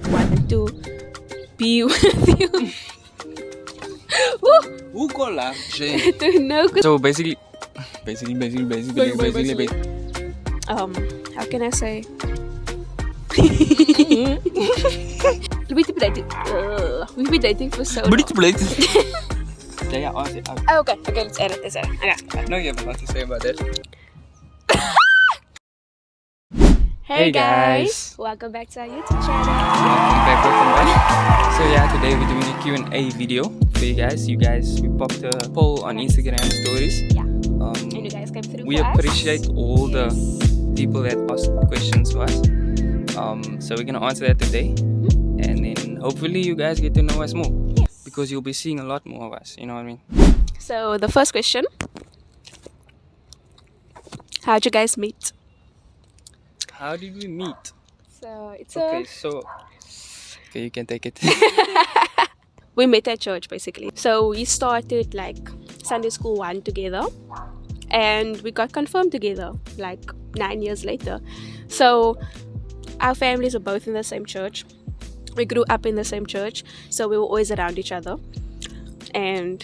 Want to be with you. Woo! Hoe cola? To know. So basically, How can I say? We've been dating for so long. Yeah, Okay, let's edit this out. Okay. no, you have a lot to say about that. Hey Hey, guys, guys. welcome back to our YouTube channel. Welcome back. So yeah, today we're doing a Q&A video for you guys. We popped a poll on Instagram stories. Yeah, and you guys came through We for us. appreciate all the Yes. people that asked questions to us. So we're gonna answer that today, and then hopefully you guys get to know us more, Yes. because you'll be seeing a lot more of us. You know what I mean? So the first question: how'd you guys meet? How did we meet? So it's Okay, you can take it. we met at church basically. So we started like Sunday school 1 together, and we got confirmed together like 9 years later. So our families were both in the same church. We grew up in the same church, so we were always around each other. And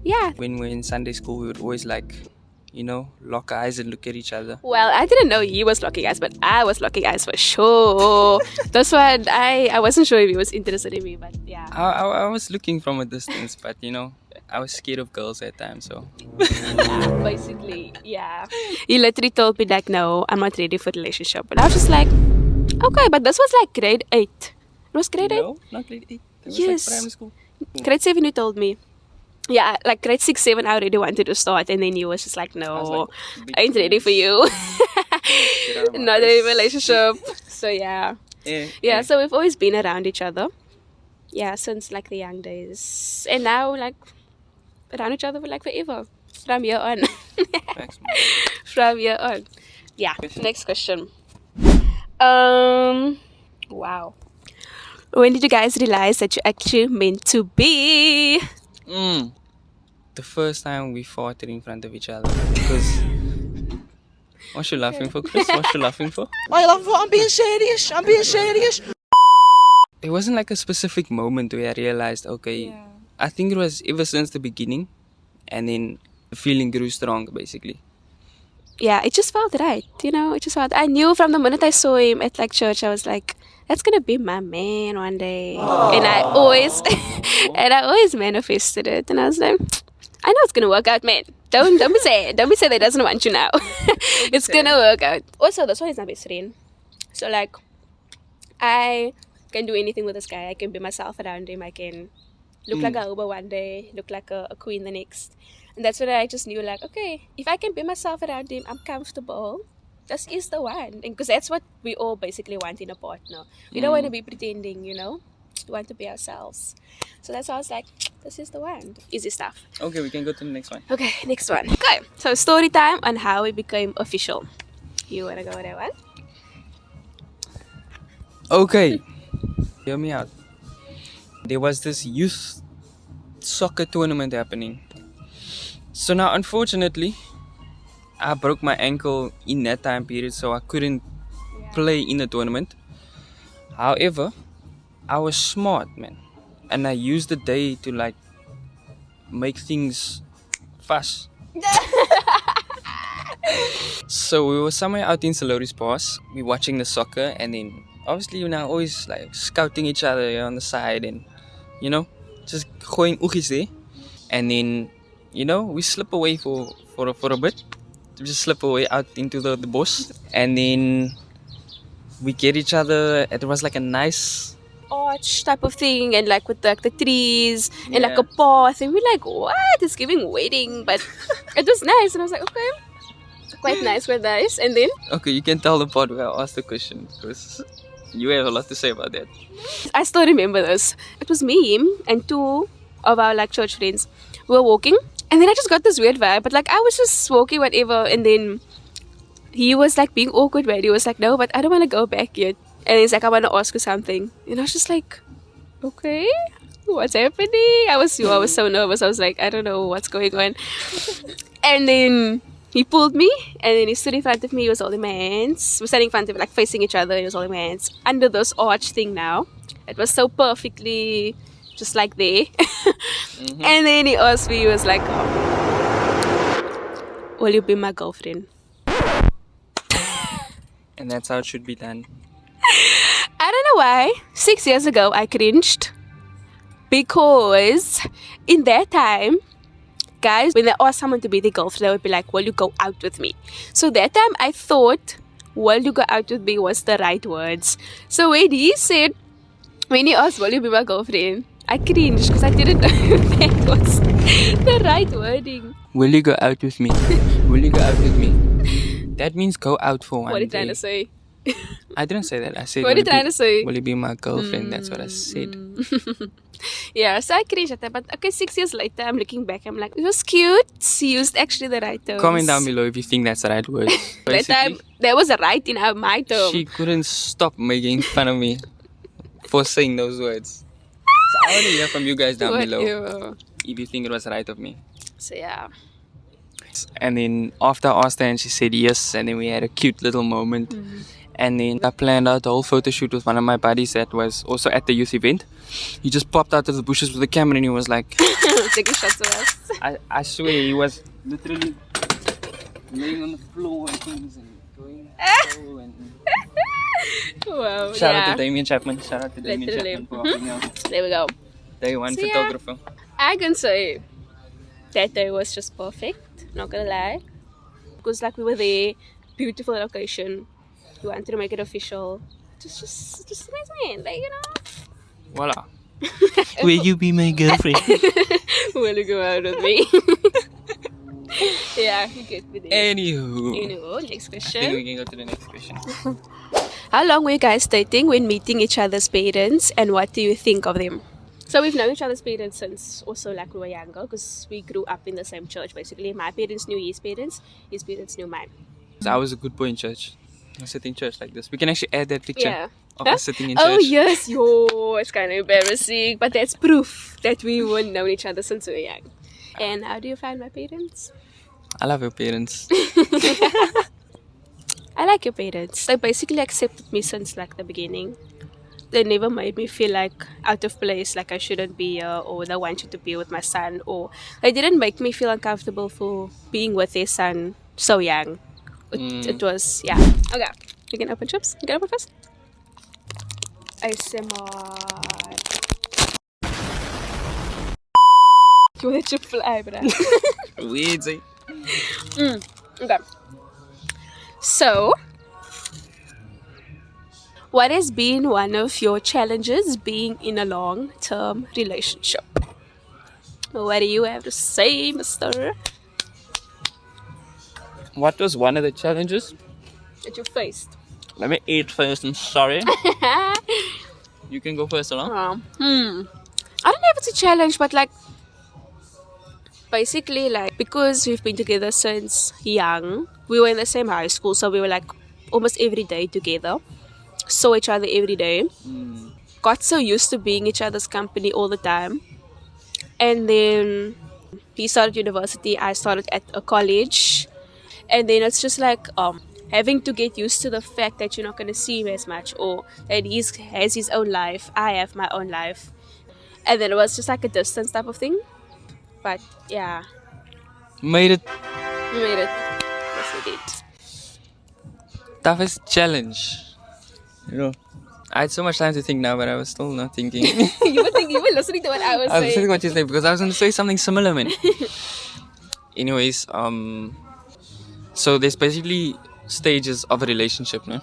yeah. When we're in Sunday school, we would always lock eyes and look at each other. Well, I didn't know he was locking eyes, but I was locking eyes for sure. That's why I wasn't sure if he was interested in me, but yeah. I was looking from a distance, but I was scared of girls at times, so. Yeah, basically, yeah. He literally told me like, no, I'm not ready for a relationship. And I was just like, okay, but this was like grade 8. It was grade 8? No, not grade 8. It was Yes. like primary school. Grade 7 he told me. Yeah, like grade 6, 7 I already wanted to start, and then he was just like, I was no, like, I ain't ready for you. Get out of my Not face. in a relationship. So yeah. Yeah, so we've always been around each other. Yeah, since like the young days. And now like around each other for like forever. From here on. Thanks, man. From here on. Yeah. Next question. Wow. When did you guys realize that you actually meant to be? The first time we fought in front of each other. Because. What you laughing for, Chris? What you laughing for? I'm being serious. It wasn't like a specific moment where I realized, okay, I think it was ever since the beginning, and then the feeling grew stronger, basically. Yeah, it just felt right. It just felt. I knew from the minute I saw him at like church, I was like, that's gonna be my man one day. And I always manifested it. And I was like, I know it's gonna work out, man. Don't be sad. Don't be sad that he doesn't want you now. It's gonna work out. Also, that's why he's my best friend. So like, I can do anything with this guy. I can be myself around him. I can look like a Uber one day, look like a queen the next. And that's when I just knew like, okay, if I can be myself around him, I'm comfortable. This is the one. And because that's what we all basically want in a partner. We don't want to be pretending, We want to be ourselves. So that's why I was like, this is the one. Easy stuff. Okay, we can go to the next one. Okay, next one. Okay, so story time on how we became official. You want to go with that one? Okay, hear me out. There was this youth soccer tournament happening. So now, unfortunately, I broke my ankle in that time period, so I couldn't play in the tournament. However, I was smart, man, and I used the day to like make things fast. So we were somewhere out in Salori's Pass. We watching the soccer, and then obviously always like scouting each other on the side, and just going ooghies there. And then we slip away for a bit. We just slip away out into the bush, and then we get each other. It was like a nice Arch type of thing, and like with like the trees and like Yeah. a path, and we're like, what? It's giving wedding, but it was nice, and I was like, okay, quite nice. And then Okay, you can tell the part where I asked the question, because you have a lot to say about that. I still remember this. It was me, him, and 2 of our like church friends. We were walking, and then I just got this weird vibe. But like I was just walking, whatever, and then he was like being awkward. Where he was like, "No, but I don't want to go back yet." And he's like, "I want to ask you something." And I was just like, "Okay, what's happening?" I was so nervous. I was like, "I don't know what's going on." And then he pulled me, and then he stood in front of me. He was holding my hands. We're standing in front of like facing each other. He was holding my hands under this arch thing. Now it was so perfectly just like there. And then he asked me. He was like, "Will you be my girlfriend?" And that's how it should be done. I don't know why. 6 years ago, I cringed because in that time, guys, when they ask someone to be their girlfriend, they would be like, "Will you go out with me?" So that time, I thought, "Will you go out with me?" was the right words. So when he asked, "Will you be my girlfriend?" I cringed because I didn't know that was the right wording. Will you go out with me? Will you go out with me? That means go out for one What are you day. trying to say? I didn't say that. I said, What are you trying to say? Will you be my girlfriend? That's what I said. Yeah, so I cringed at that. But okay, 6 years later, I'm looking back. I'm like, it was cute. She used actually the right terms. Comment down below if you think that's the right word. That time, there was a right in my term. She couldn't stop making fun of me for saying those words. So I want to hear from you guys down below Whatever. if you think it was right of me. So yeah. And then after I asked her and she said yes, and then we had a cute little moment. And then I planned out the whole photo shoot with one of my buddies that was also at the youth event. He just popped out of the bushes with the camera and he was like, Taking shots of us. I swear he was literally laying on the floor and things and going so and Wow. shout out yeah. to Damien Chapman. Shout out to Damien Literally. Chapman for helping out. There we go. Day one So, yeah. photographer. I can say that day was just perfect. Not gonna lie. Because like we were there, beautiful location. We wanted to make it official. Just amazing. Like, you know. Voila. Will you be my girlfriend? Will you go out with me? Yeah, good with it. Anywho, Next I think question. we can go to the next question. How long were you guys dating when meeting each other's parents, and what do you think of them? So we've known each other's parents since also like we were younger, because we grew up in the same church basically. My parents knew his parents knew mine. So I was a good boy in church. I was sitting in church like this. We can actually add that picture Yeah. of us sitting in church. Oh yes, yo, it's kind of embarrassing, but that's proof that we were known each other since we were young. And how do you find my parents? I love your parents. I like your parents. They basically accepted me since like the beginning. They never made me feel like out of place, like I shouldn't be here, or they want you to be with my son, or they didn't make me feel uncomfortable for being with their son so young. It was, yeah. Okay, you can open chips. You can open first. ASMR. You want a chip fly, bruh. Weird, eh? Okay. So, what has been one of your challenges being in a long-term relationship? What do you have to say, mister? What was one of the challenges? That you faced? Let me eat first. I'm sorry. You can go first, along. I don't know if it's a challenge, but like, basically, like, because we've been together since young, we were in the same high school, so we were like almost every day together. Saw each other every day. Got so used to being each other's company all the time. And then he started university, I started at a college. And then it's just like having to get used to the fact that you're not going to see him as much, or that he has his own life, I have my own life. And then it was just like a distance type of thing. But yeah, Made it. we made it. Yes, we did. Toughest challenge. You know, I had so much time to think now, but I was still not thinking. You were listening to what I was I was saying. thinking what you said because I was going to say something similar, man. Anyways, so there's basically stages of a relationship, no?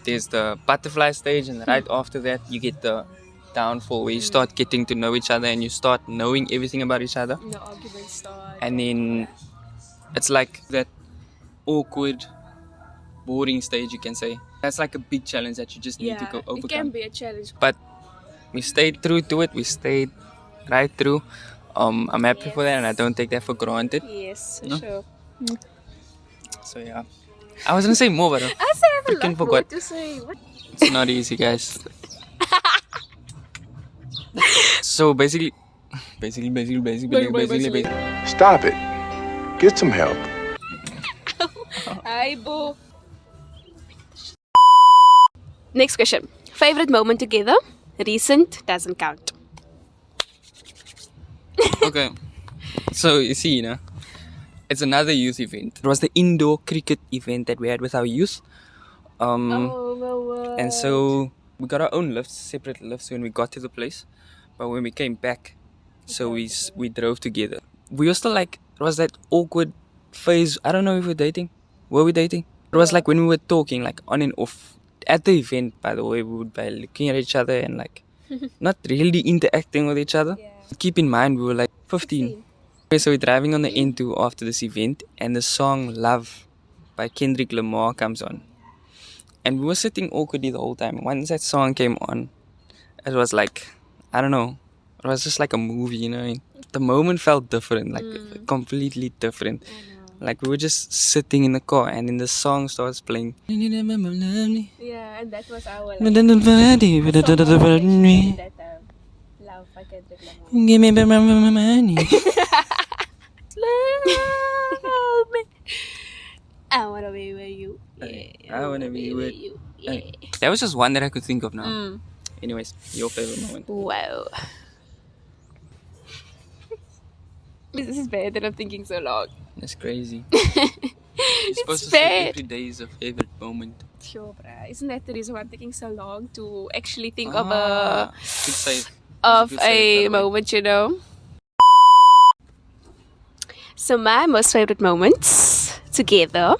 There's the butterfly stage, and right after that, you get the downfall where you start getting to know each other and you start knowing everything about each other. The arguments start. And then it's like that awkward, boring stage, you can say. That's like a big challenge that you just need to go overcome. It can be a challenge. But we stayed true to it. We stayed right through. I'm happy for that, and I don't take that for granted. Yes, for No? sure. So yeah, I was gonna say more, but I say I have a freaking lot more forgot. to say. What? It's not easy, guys. So basically. Stop it. Get some help. Aibo. Next question. Favorite moment together? Recent doesn't count. Okay. So you see, it's another youth event. It was the indoor cricket event that we had with our youth. Oh my word. And so we got our own lifts, separate lifts when we got to the place. But when we came back, so we drove together. We were still like, it was that awkward phase. I don't know if we're dating. Were we dating? It was like when we were talking, like on and off. At the event, by the way, we would be looking at each other and like not really interacting with each other. Yeah. Keep in mind, we were like 15. Okay, so we're driving on the N2 after this event, and the song Love by Kendrick Lamar comes on. And we were sitting awkwardly the whole time. Once that song came on, it was like, I don't know, it was just like a movie. The moment felt different, like completely different. Like we were just sitting in the car and then the song starts playing. Yeah, and that was our Give love by Kendrick Lamar. me my money. Love me. I wanna be with you. Yeah, I wanna be with you. Hey, that was just one that I could think of now. Anyways, your favorite moment. Wow. This is bad that I'm thinking so long. That's crazy. You're supposed to say every day is a favorite moment. Sure, bruh. Isn't that the reason why I'm taking so long to actually think of a Good save. of Good save, a by the way. moment, So my most favorite moments together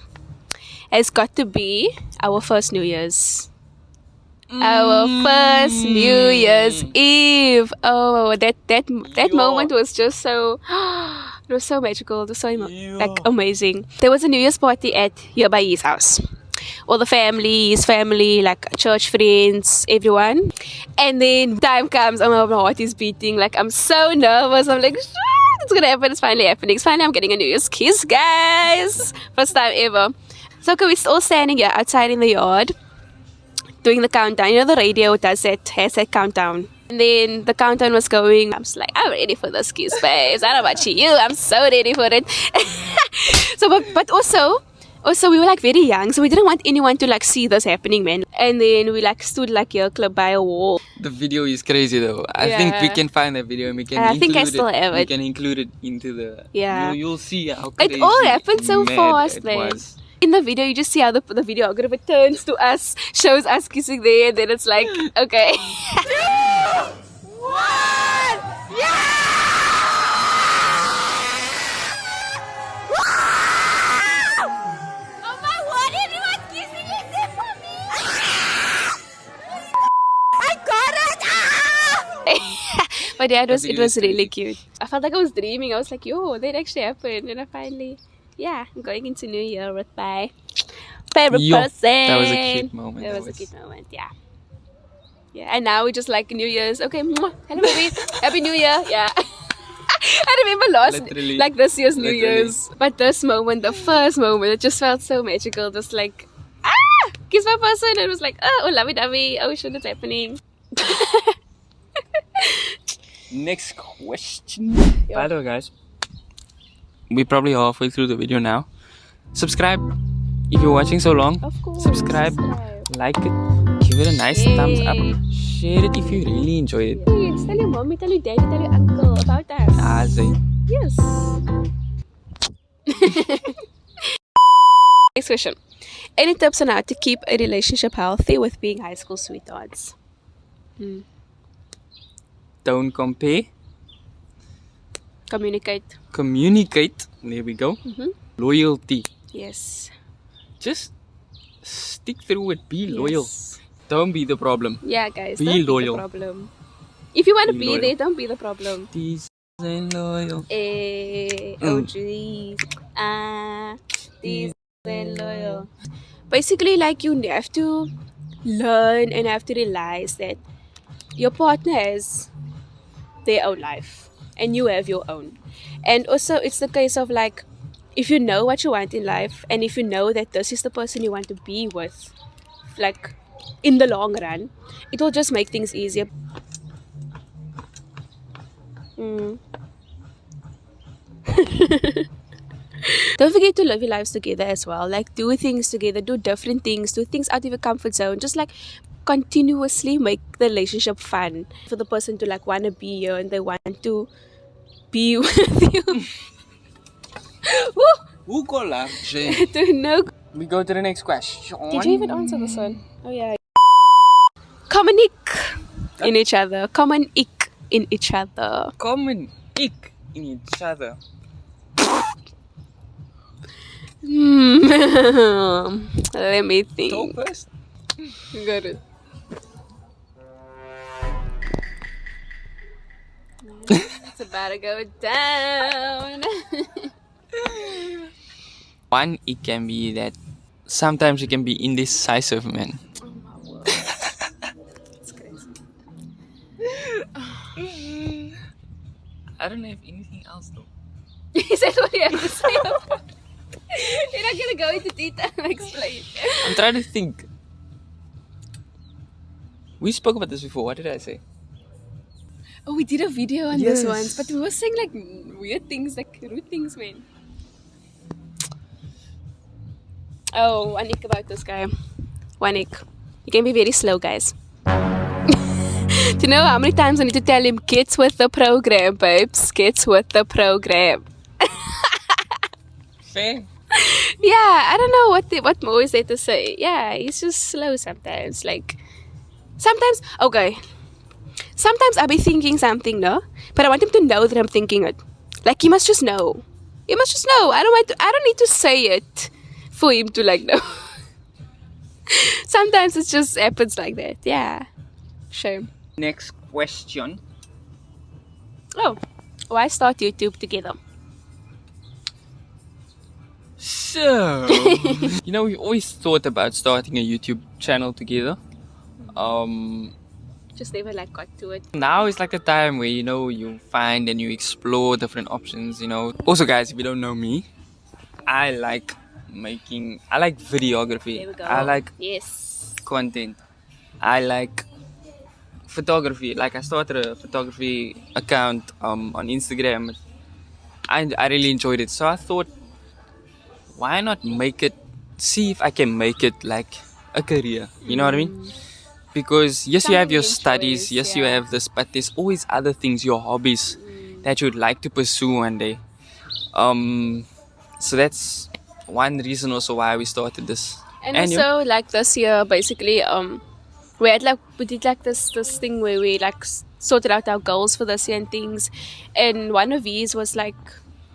has got to be our first New Year's. Our first New Year's Eve. Oh, that moment was just so. It was so magical. It was so like amazing. There was a New Year's party at by his house. All the family, his family, like church friends, everyone. And then time comes, oh my heart is beating. Like I'm so nervous. I'm like, it's gonna happen. It's finally happening. It's finally I'm getting a New Year's kiss, guys. First time ever. So we're all standing here outside in the yard, doing the countdown. The radio has that countdown. And then the countdown was going. I'm just like, I'm ready for this kiss, babes. I don't know about you. I'm so ready for it. So, but also we were like very young, so we didn't want anyone to like see this happening, man. And then we like stood like here club by a wall. The video is crazy though. I think we can find that video and we can I include think I still have We it. can include it into the. Yeah. You'll see how crazy It all happened so mad fast, it man. was. In the video, you just see how the videographer turns to us, shows us kissing there, and then it's like, okay. Oh my word, everyone's kissing except for me! I got it! But yeah, it was video is really cute. I felt like I was dreaming. I was like, yo, that actually happened. And I finally, I'm going into New Year with my favorite Yo, person. that was a cute moment. That was a cute moment, yeah. Yeah, and now we just like New Year's. Okay, mwah, hello baby, Happy New Year. Yeah. I remember Literally. like this year's New Literally. Year's. But this moment, the first moment, it just felt so magical. Just like, kiss my person. It was like, oh lovey-dovey. Oh shit, it's happening. Next question. By the way, guys, we're probably halfway through the video now. Subscribe if you're watching so long. Of course. Subscribe, like it, give it a nice thumbs up, share it if you really enjoyed it. Please tell your mommy, tell your daddy, tell your uncle about us. Yes. Next question. Any tips on how to keep a relationship healthy with being high school sweethearts? Don't compare. Communicate. Communicate. There we go. Loyalty. Yes. Just stick through it. Be loyal. Yes. Don't be the problem. Yeah, guys. Be Don't loyal. Be the problem. If you want to Be be loyal. there, don't be the problem. These ain't loyal. Oh geez. These ain't loyal. Basically, like you have to learn and have to realize that your partner has their own life and you have your own. And also it's the case of like, if you know what you want in life and if you know that this is the person you want to be with, like in the long run, it will just make things easier. don't forget to live your lives together as well. Like, do things together, do different things, do things out of your comfort zone. Just like continuously make the relationship fun for the person to like want to be here and they want to be with you. Woo! Hoe kolla? To know. We go to the next question. Did you even answer this one? Oh yeah. Communique in each other. Communique in each other. Common ick in each other. Let me think. Talk first. Got it. It's about to go down. One, it can be that sometimes you can be indecisive, man. Oh my word. It's crazy. I don't have anything else though. Is that what you have to say? You're not gonna go into detail and explain. I'm trying to think. We spoke about this before. What did I say? Oh, we did a video on this Yes. once, but we were saying like weird things, like rude things, man. Oh, one ick about this guy. One ick. He can be very slow, guys. Do you know how many times I need to tell him, get with the program, babes? Get with the program. Fair. Yeah, I don't know what more is there to say. Yeah, he's just slow sometimes. Like, sometimes, okay. Sometimes I'll be thinking something, no? But I want him to know that I'm thinking it. Like, he must just know. He must just know. I don't need to say it for him to, like, know. Sometimes it just happens like that. Yeah. Shame. Next question. Oh, why start YouTube together? So, you know, we always thought about starting a YouTube channel together. Just never, like, got to it. Now is like the time where, you know, you find and you explore different options, you know. Also, guys, if you don't know me, I like videography. There we go. I like Yes. content. I like photography. Like, I started a photography account on Instagram. I really enjoyed it. So I thought, why not see if I can make it like a career. You know what I mean? Because yes, you have Something your you studies, enjoy, yes, you yeah. have this, but there's always other things, your hobbies that you'd like to pursue one day. So that's one reason also why we started this. And you? also, like this year, basically, we did like this thing where we like sorted out our goals for this year and things, and one of these was like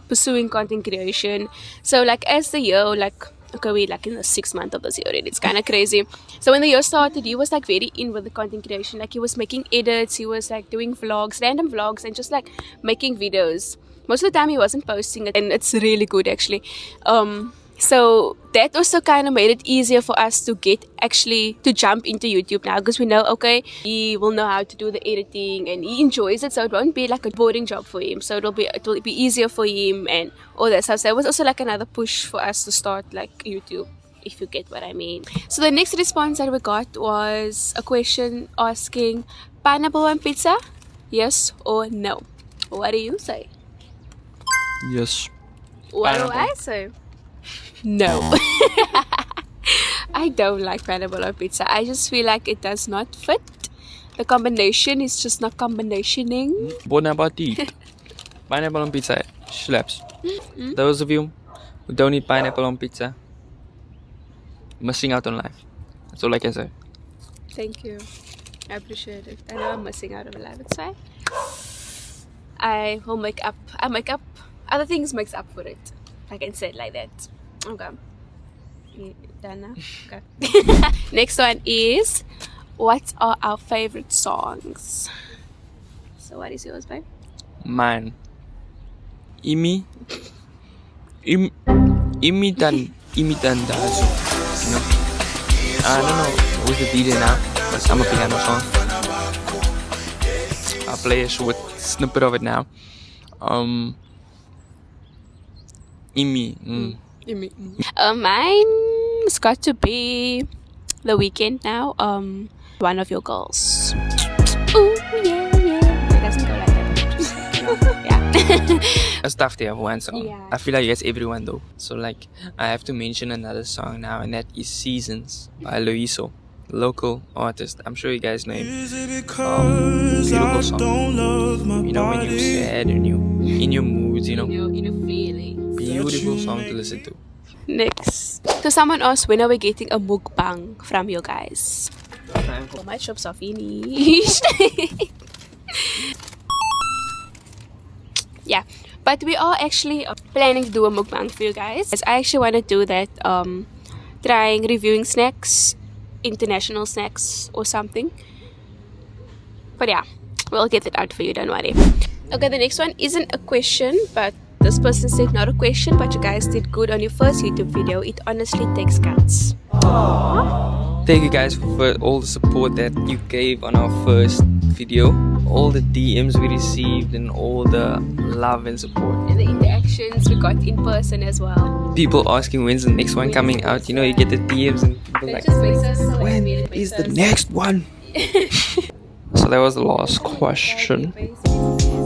pursuing content creation. So like as the year, like, okay, we like in the 6th month of this year already. It's kind of crazy. So when the year started, he was like very in with the content creation. Like he was making edits, he was like doing vlogs, random vlogs, and just like making videos. Most of the time he wasn't posting it, and it's really good actually. So that also kind of made it easier for us to jump into YouTube now, because we know, okay, he will know how to do the editing and he enjoys it, so it won't be like a boring job for him. So it will be easier for him and all that stuff. So it was also like another push for us to start like YouTube, if you get what I mean. So the next response that we got was a question asking, pineapple on pizza, yes or no? What do you say? Yes. What do Pineapple. I say? No. I don't like pineapple on pizza. I just feel like it does not fit. The combination is just not combinationing. Bon appetit. Pineapple on pizza slaps. Those of you who don't eat pineapple on pizza, missing out on life. That's all I can say. Thank you. I appreciate it. I know I'm missing out on life. It's fine. I make up. Other things makes up for it. I can say it like that. Okay. You done now? Okay. Next one is, what are our favorite songs? So what is yours, babe? Man. Imitan dazu. You know? I don't know who's the DJ now, but I'm a piano song. I'll play a short snippet of it now. Mine's got to be The Weekend now. One of Your Girls. Ooh, yeah, yeah. It doesn't go like that. Just, you know, yeah. It's tough to have one song. Yeah. I feel like it's everyone though. So like I have to mention another song now, and that is Seasons by Loiso, local artist. I'm sure you guys know him. Beautiful song. You know, when you're sad and you in your moods, you know. In your feelings. Beautiful song to listen to. Next. So someone asked, when are we getting a mukbang from you guys? Oh, my chops are finished. Yeah, but we are actually planning to do a mukbang for you guys. I actually want to do that, trying reviewing snacks, international snacks or something. But yeah, we'll get it out for you, don't worry. Okay, the next one isn't a question, but this person said not a question, but you guys did good on your first YouTube video. It honestly takes guts. Thank you guys for all the support that you gave on our first video, all the DMs we received, and all the love and support. And the interactions we got in person as well. People asking when's the next one coming out. You know, you get the DMs and people like, Just makes us so when happy. It is makes the us- next one? So that was the last question.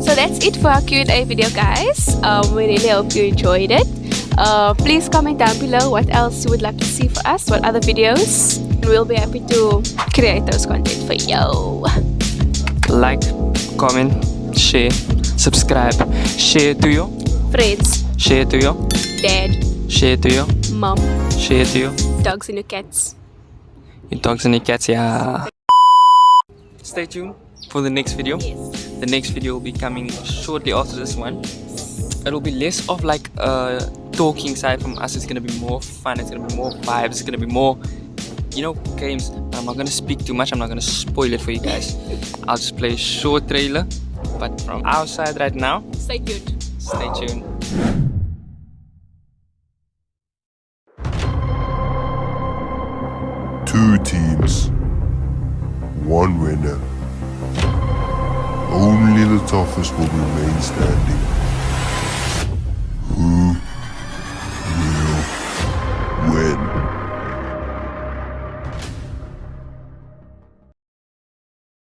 So that's it for our Q&A video, guys. We really hope you enjoyed it. Please comment down below what else you would like to see for us, what other videos. We'll be happy to create those content for you. Like, comment, share, subscribe, share to your Friends, share to your dad, share to your mom, share to your dogs and your cats. dogs and your cats. Yeah. Stay tuned for the next video. The next video will be coming shortly after this one. It'll be less of like a talking side from us. It's gonna be more fun. It's gonna be more vibes. It's gonna be more, you know, games. I'm not gonna speak too much. I'm not gonna spoil it for you guys. I'll just play a short trailer. But from our side right now, Stay tuned. stay tuned. Two teams, one winner. Only the toughest will remain standing. Who